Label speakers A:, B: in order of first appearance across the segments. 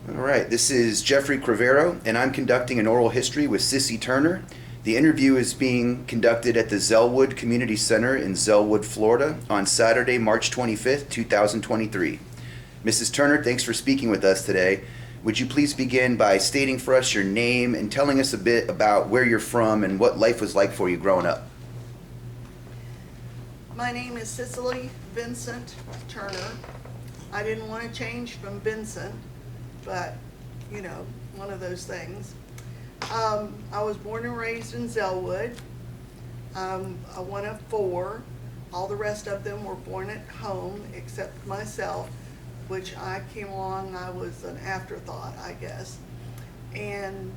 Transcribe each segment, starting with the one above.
A: All right, this is Jeffrey Crivero, and I'm conducting an oral history with Cissy Turner. The interview is being conducted at the Zellwood Community Center in Zellwood, Florida, on Saturday, March 25th, 2023. Mrs. Turner, thanks for speaking with us today. Would you please begin by stating for us your name and telling us a bit about where you're from and what life was like for you growing up?
B: My name is Cicely Vincent Turner. I didn't want to change from Vincent, but, you know, one of those things. I was born and raised in Zellwood. One of four. All the rest of them were born at home except myself, which I came along, I was an afterthought, I guess. And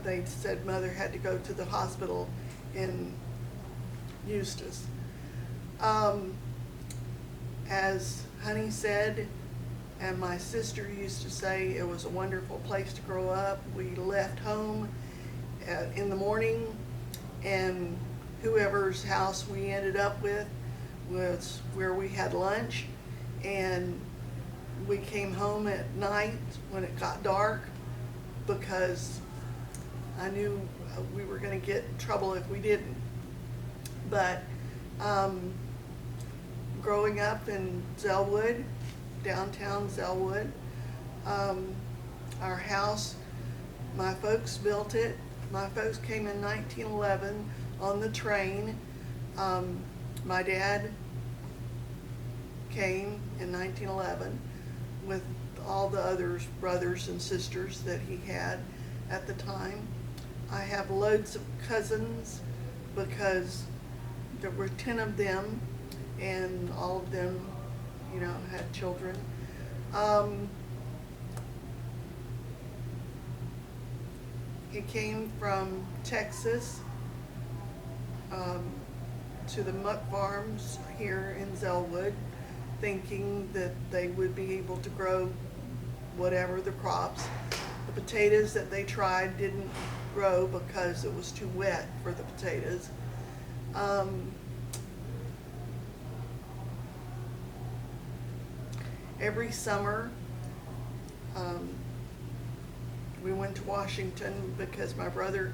B: they said mother had to go to the hospital in Eustis. As Honey said, and my sister used to say, it was a wonderful place to grow up. We left home in the morning, and whoever's house we ended up with was where we had lunch, and we came home at night when it got dark because I knew we were going to get in trouble if we didn't. But growing up in Zellwood, downtown Zellwood, our house, my folks built it. My folks came in 1911 on the train. My dad came in 1911 with all the others, brothers and sisters that he had at the time. I have loads of cousins because there were 10 of them, and all of them, you know, had children. He came from Texas to the muck farms here in Zellwood, thinking that they would be able to grow whatever the crops. The potatoes that they tried didn't grow because it was too wet for the potatoes. Every summer, we went to Washington because my brother,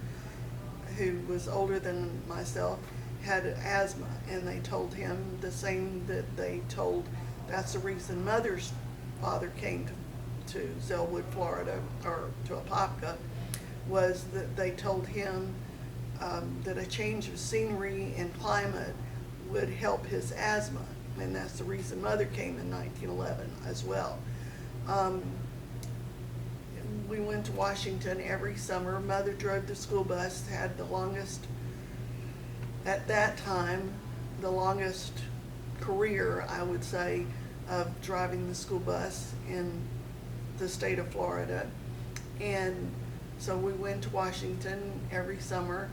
B: who was older than myself, had asthma, and they told him the same that they told, that's the reason Mother's father came to Zellwood, Florida, or to Apopka, was that they told him that a change of scenery and climate would help his asthma. And that's the reason Mother came in 1911 as well. We went to Washington every summer. Mother drove the school bus, had the longest, at that time, the longest career, I would say, of driving the school bus in the state of Florida. And so we went to Washington every summer,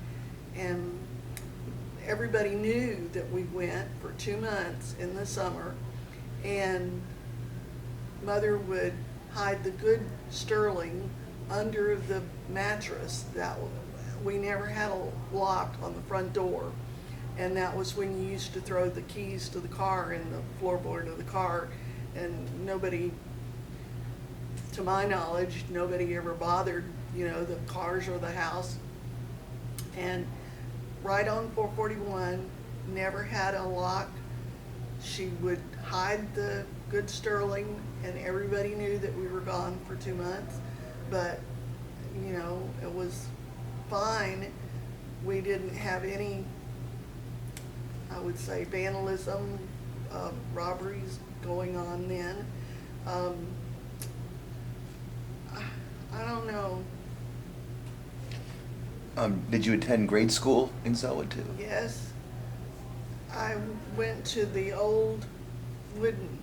B: and everybody knew that we went for 2 months in the summer, and Mother would hide the good sterling under the mattress. That we never had a lock on the front door, and that was when you used to throw the keys to the car in the floorboard of the car, and nobody, to my knowledge, nobody ever bothered, you know, the cars or the house. And right on 441, never had a lock. She would hide the good sterling, and everybody knew that we were gone for 2 months. But, you know, it was fine. We didn't have any, I would say, vandalism, robberies going on then. I don't know.
A: Did you attend grade school in Zellwood too?
B: Yes, I went to the old wooden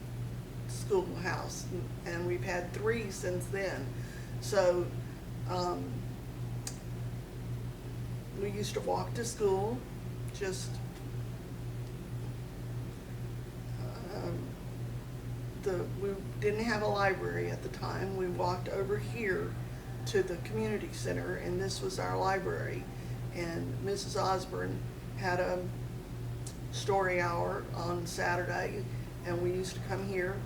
B: schoolhouse, and we've had 3 since then. So we used to walk to school, just we didn't have a library at the time. We walked over here to the community center, and this was our library. And Mrs. Osborne had a story hour on Saturday, and we used to come here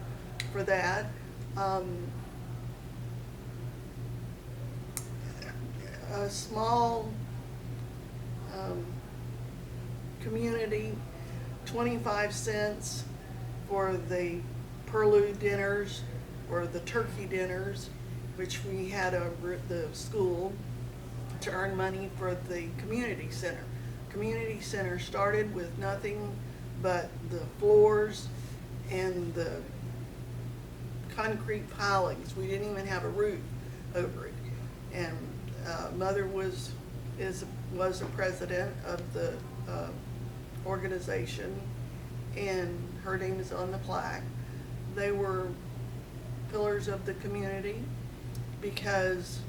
B: for that. a small community, 25 cents for the Perlu dinners or the turkey dinners, which we had over at the school to earn money for the community center. Community center started with nothing but the floors and the concrete pilings. We didn't even have a roof over it. And Mother was a president of the organization, and her name is on the plaque. They were pillars of the community because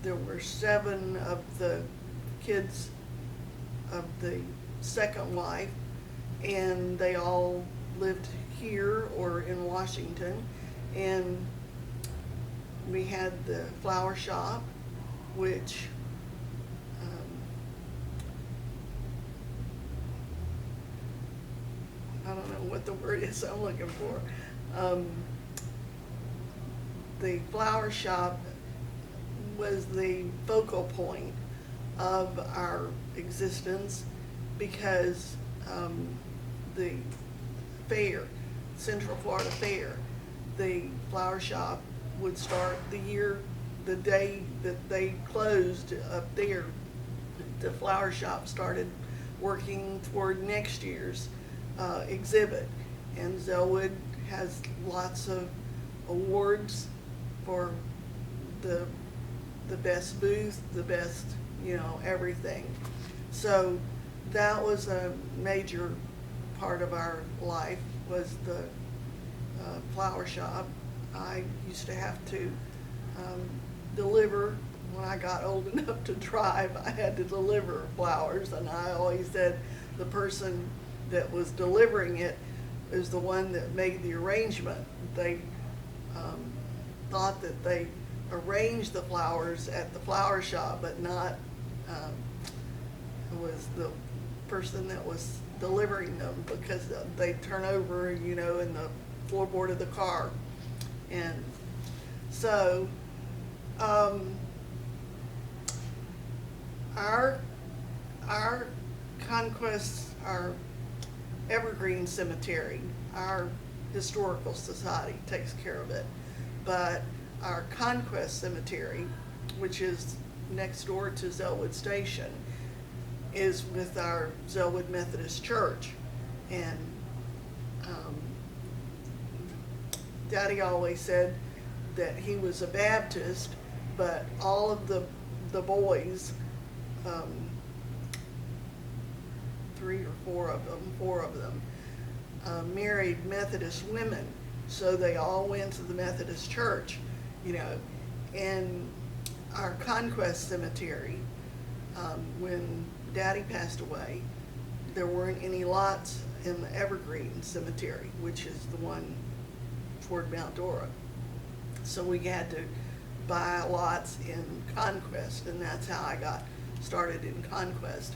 B: there were 7 of the kids of the second wife, and they all lived here or in Washington. And we had the flower shop, which I don't know what the word is I'm looking for. The flower shop was the focal point of our existence because the fair, Central Florida Fair, the flower shop would start the day that they closed up there. The flower shop started working toward next year's exhibit, and Zellwood has lots of awards for the best booth, the best, everything. So that was a major part of our life, was the flower shop. I used to have to deliver. When I got old enough to drive, I had to deliver flowers, and I always said the person that was delivering it is the one that made the arrangement. They thought that they arranged the flowers at the flower shop, but not it was the person that was delivering them, because they turn over, in the floorboard of the car. And so our conquests, our Evergreen Cemetery, our historical society takes care of it, but our Conquest Cemetery, which is next door to Zellwood Station, is with our Zellwood Methodist Church. And Daddy always said that he was a Baptist, but all of the boys, 3 or 4 of them, married Methodist women, so they all went to the Methodist Church, And our Conquest Cemetery, when Daddy passed away, there weren't any lots in the Evergreen Cemetery, which is the one toward Mount Dora. So we had to buy lots in Conquest, and that's how I got started in Conquest.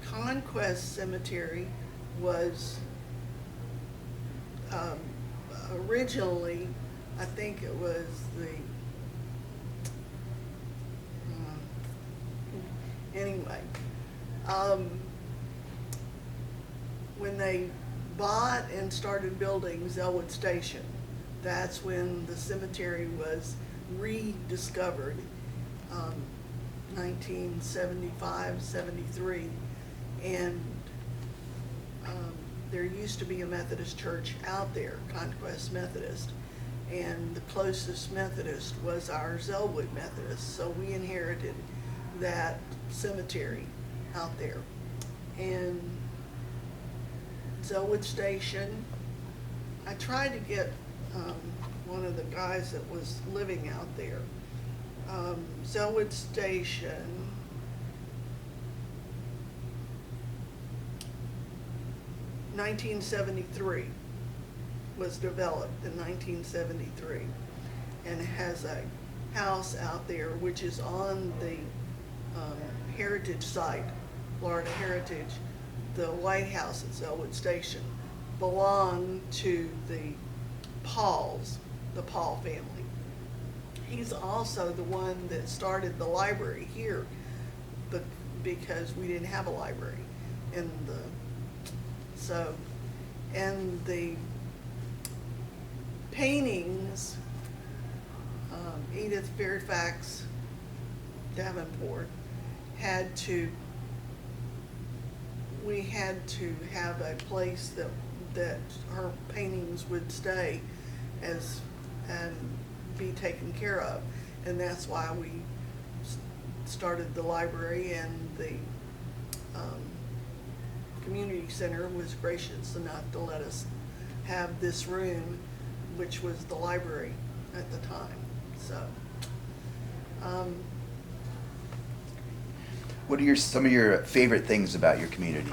B: Conquest Cemetery was originally, I think it was anyway, when they bought and started building Zellwood Station, that's when the cemetery was rediscovered, 1975, 73. And there used to be a Methodist church out there, Conquest Methodist, and the closest Methodist was our Zellwood Methodist, so we inherited that cemetery out there. And Zellwood Station, I tried to get one of the guys that was living out there. Zellwood Station, (1973) was developed in 1973, and has a house out there which is on the heritage site, Florida Heritage. The White House at Zellwood Station belonged to the Pauls, the Paul family. he's also the one that started the library here, but because we didn't have a library in the, so, and the paintings, Edith Fairfax Davenport we had to have a place that her paintings would stay and be taken care of. And that's why we started the library, and the community center was gracious enough to let us have this room, which was the library at the time. So,
A: What are some of your favorite things about your community?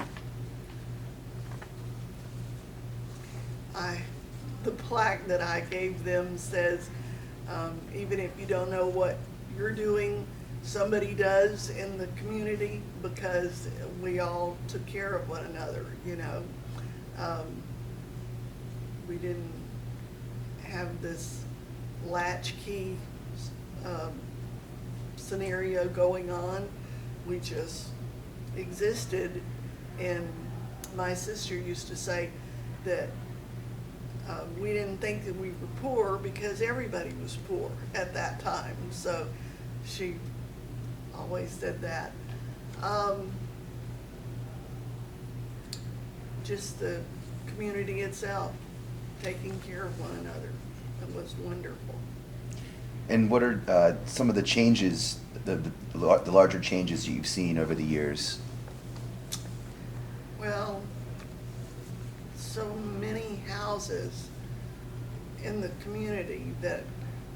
B: The plaque that I gave them says, even if you don't know what you're doing, somebody does in the community, because we all took care of one another, you know. We didn't have this latchkey scenario going on. We just existed, and my sister used to say that we didn't think that we were poor because everybody was poor at that time. So she always said that. Just the community itself, taking care of one another, it was wonderful.
A: And what are some of the changes, the larger changes you've seen over the years?
B: Well, so many houses in the community that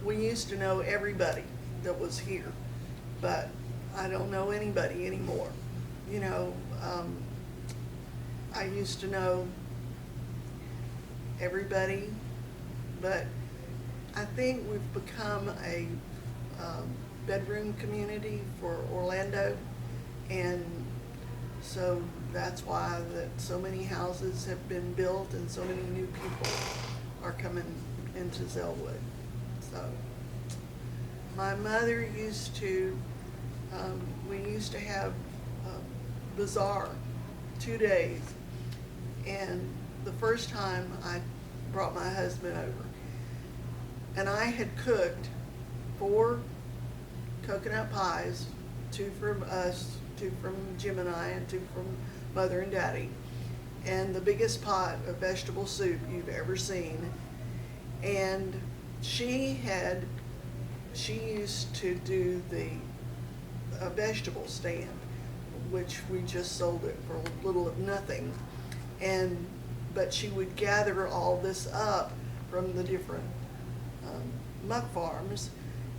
B: we used to know everybody that was here, but I don't know anybody anymore. You know, I used to know everybody, but I think we've become a bedroom community for Orlando, and so that's why that so many houses have been built and so many new people are coming into Zellwood. So my mother used to, we used to have a bazaar 2 days, and the first time I brought my husband over, and I had cooked 4 coconut pies, 2 from us, 2 from Jim and I, and 2 from Mother and Daddy, and the biggest pot of vegetable soup you've ever seen. And she used to do the vegetable stand, which we just sold it for little of nothing. But she would gather all this up from the different muck farms,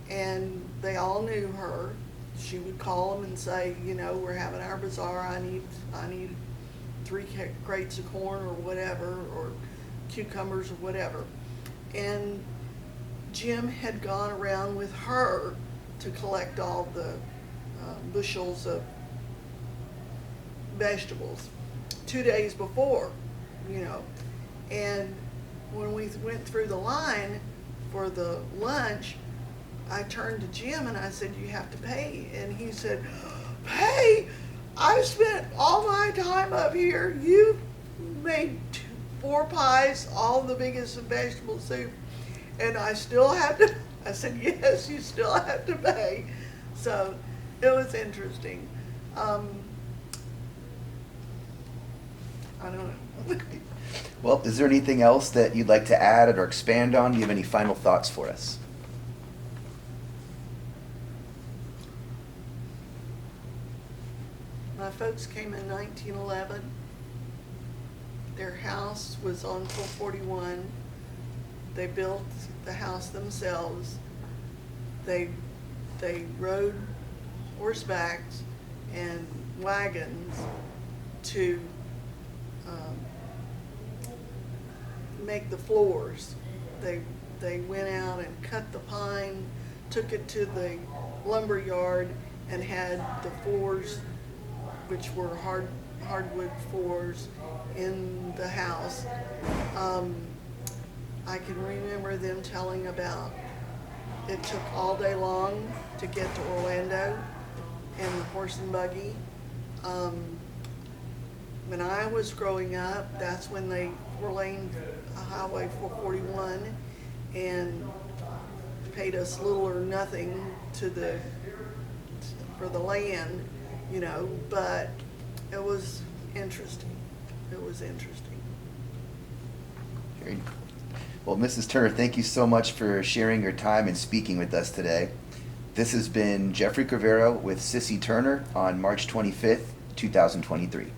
B: and they all knew her. She would call them and say, you know, we're having our bazaar, I need 3 crates of corn or whatever, or cucumbers or whatever. And Jim had gone around with her to collect all the bushels of vegetables 2 days before, you know. And when we went through the line for the lunch, I turned to Jim and I said, you have to pay. And he said, pay? I've spent all my time up here. You made 4 pies, all the biggest of vegetable soup, and I still have to, I said, yes, you still have to pay. So it was interesting. I don't know.
A: Well, is there anything else that you'd like to add or expand on? Do you have any final thoughts for us?
B: My folks came in 1911. Their house was on 441. They built the house themselves. They rode horsebacks and wagons to make the floors. They went out and cut the pine, took it to the lumber yard, and had the floors, which were hardwood floors, in the house. I can remember them telling about It took all day long to get to Orlando in the horse and buggy. When I was growing up, that's when they were laying Highway 441 and paid us little or nothing for the land, you know, but it was interesting. It was interesting.
A: Great. Well, Mrs. Turner, thank you so much for sharing your time and speaking with us today. This has been Jeffrey Crivero with Cissy Turner on March 25th, 2023.